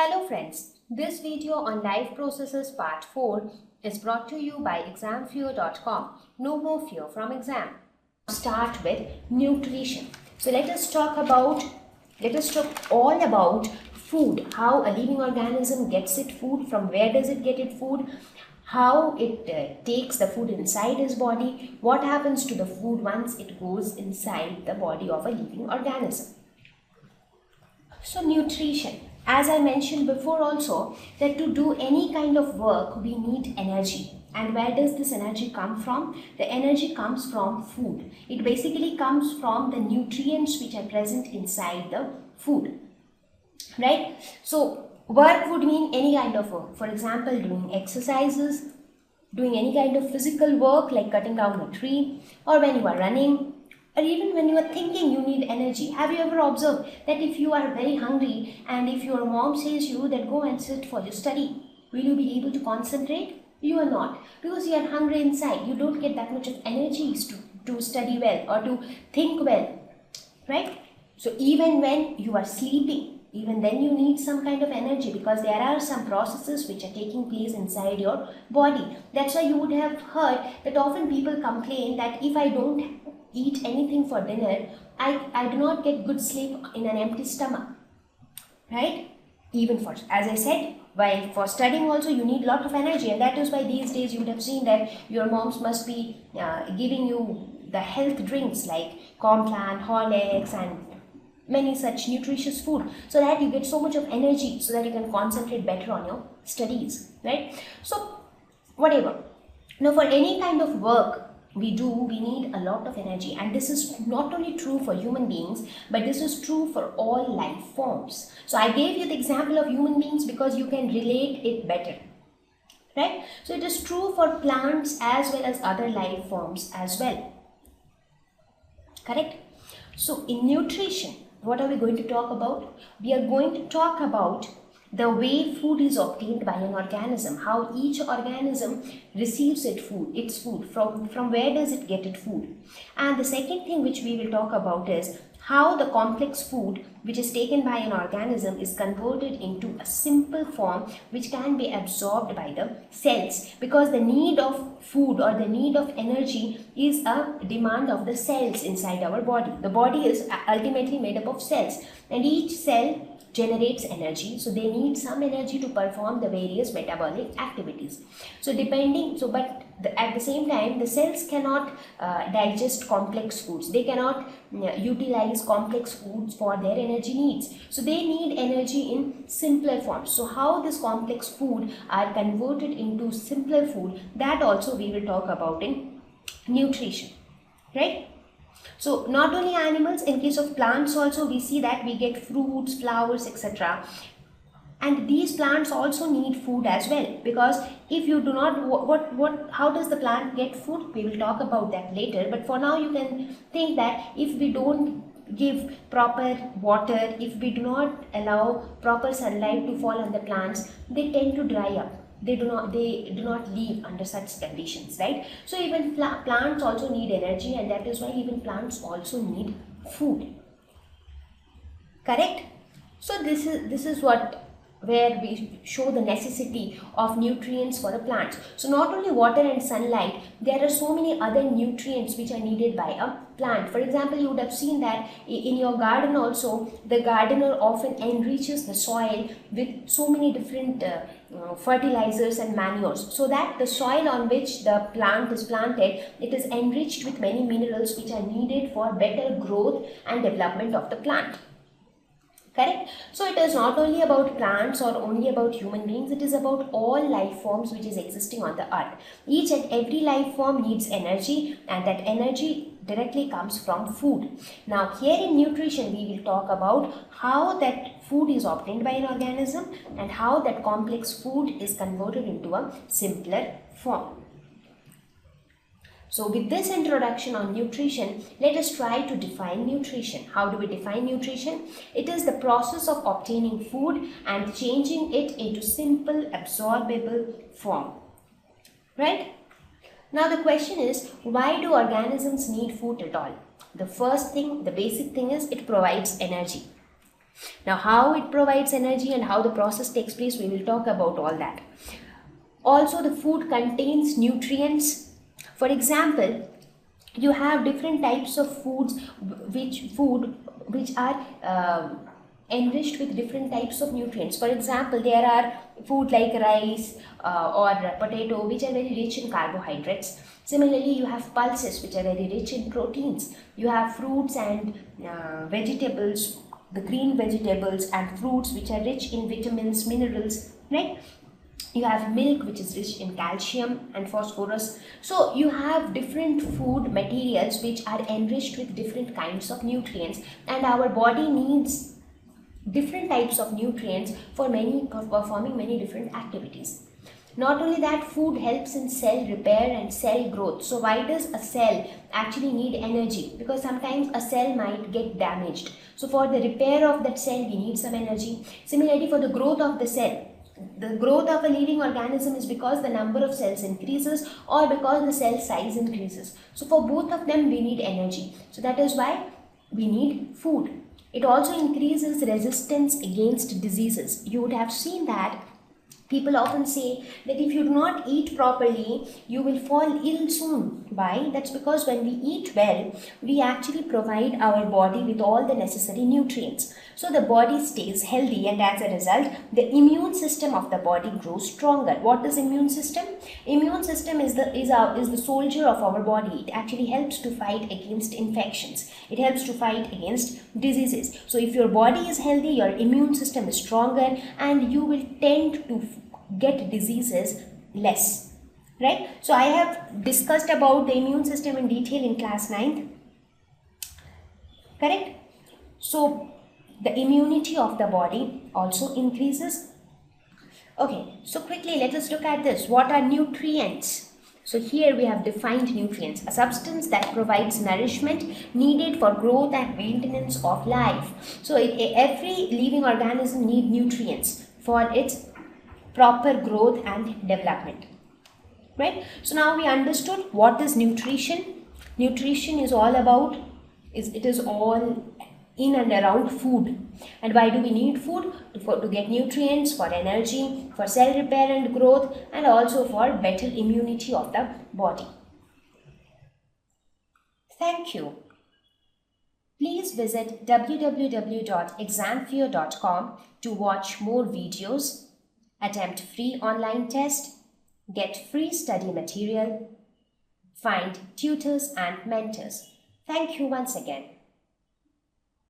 Hello friends, this video on life processes part 4 is brought to you by examfear.com. No more fear from exam. Start with nutrition. So let us talk all about food, how a living organism gets its food, from where does it get its food, how it takes the food inside its body, what happens to the food once it goes inside the body of a living organism. So nutrition, as I mentioned before also, that to do any kind of work we need energy. And where does this energy come from? The energy comes from food. It basically comes from the nutrients which are present inside the food, right? So work would mean any kind of work. For example, doing exercises, doing any kind of physical work like cutting down a tree, or when you are running, or even when you are thinking, you need energy. Have you ever observed that if you are very hungry and if your mom says you that go and sit for your study, will you be able to concentrate? You are not, because you are hungry inside. You don't get that much of energy to study well or to think well, right? So even when you are sleeping, even then you need some kind of energy, because there are some processes which are taking place inside your body. That's why you would have heard that often people complain that if I don't eat anything for dinner, I do not get good sleep in an empty stomach, right? Even for, as I said, while for studying also you need a lot of energy, and that is why these days you would have seen that your moms must be giving you the health drinks like Complan, Horlicks and many such nutritious food, so that you get so much of energy so that you can concentrate better on your studies, right? So whatever. Now for any kind of work we need a lot of energy, and this is not only true for human beings, but this is true for all life forms. So I gave you the example of human beings because you can relate it better, right? So it is true for plants as well as other life forms as well, correct? So in nutrition, what are we going to talk about? We are going to talk about the way food is obtained by an organism, how each organism receives its food, from where does it get its food. And the second thing which we will talk about is how the complex food which is taken by an organism is converted into a simple form which can be absorbed by the cells, because the need of food or the need of energy is a demand of the cells inside our body. The body is ultimately made up of cells, and each cell generates energy, so they need some energy to perform the various metabolic activities. So at the same time, the cells cannot digest complex foods. They cannot utilize complex foods for their energy needs. So they need energy in simpler forms. So how this complex food are converted into simpler food, that also we will talk about in nutrition, right? So not only animals, in case of plants also we see that we get fruits, flowers, etc. And these plants also need food as well, because if you do not, how does the plant get food? We will talk about that later. But for now you can think that if we don't give proper water, if we do not allow proper sunlight to fall on the plants, they tend to dry up. They do not live under such conditions, right? So even plants also need energy, and that is why even plants also need food, correct? So this is where we show the necessity of nutrients for the plants. So not only water and sunlight, there are so many other nutrients which are needed by a plant. For example, you would have seen that in your garden also, the gardener often enriches the soil with so many different fertilizers and manures, so that the soil on which the plant is planted, it is enriched with many minerals which are needed for better growth and development of the plant, correct? So it is not only about plants or only about human beings, it is about all life forms which is existing on the earth. Each and every life form needs energy, and that energy directly comes from food. Now here in nutrition we will talk about how that food is obtained by an organism and how that complex food is converted into a simpler form. So with this introduction on nutrition, let us try to define nutrition. How do we define nutrition? It is the process of obtaining food and changing it into simple absorbable form, right? Now the question is, why do organisms need food at all? The first thing, the basic thing is it provides energy. Now, how it provides energy and how the process takes place, we will talk about all that. Also, the food contains nutrients. For example, you have different types of foods which are enriched with different types of nutrients. For example, there are food like rice or potato, which are very rich in carbohydrates. Similarly, you have pulses, which are very rich in proteins. You have fruits and vegetables, the green vegetables and fruits, which are rich in vitamins, minerals, right? You have milk, which is rich in calcium and phosphorus. So you have different food materials which are enriched with different kinds of nutrients, and our body needs different types of nutrients for performing many different activities. Not only that, food helps in cell repair and cell growth. So why does a cell actually need energy? Because sometimes a cell might get damaged. So for the repair of that cell, we need some energy. Similarly, for the growth of the cell, the growth of a living organism is because the number of cells increases or because the cell size increases. So for both of them, we need energy. So that is why we need food. It also increases resistance against diseases. You would have seen that people often say that if you do not eat properly, you will fall ill soon. Why? That's because when we eat well, we actually provide our body with all the necessary nutrients. So the body stays healthy, and as a result, the immune system of the body grows stronger. What is immune system? Immune system is the soldier of our body. It actually helps to fight against infections. It helps to fight against diseases. So if your body is healthy, your immune system is stronger, and you will tend to get diseases less, right? So I have discussed about the immune system in detail in class 9th, correct? So the immunity of the body also increases. Okay, so quickly let us look at this. What are nutrients? So here we have defined nutrients, a substance that provides nourishment needed for growth and maintenance of life. So every living organism needs nutrients for its proper growth and development, right? So now we understood what is nutrition. Nutrition is all about, it is all in and around food. And why do we need food? To get nutrients, for energy, for cell repair and growth, and also for better immunity of the body. Thank you. Please visit www.examfear.com to watch more videos, attempt free online test, get free study material, find tutors and mentors. Thank you once again.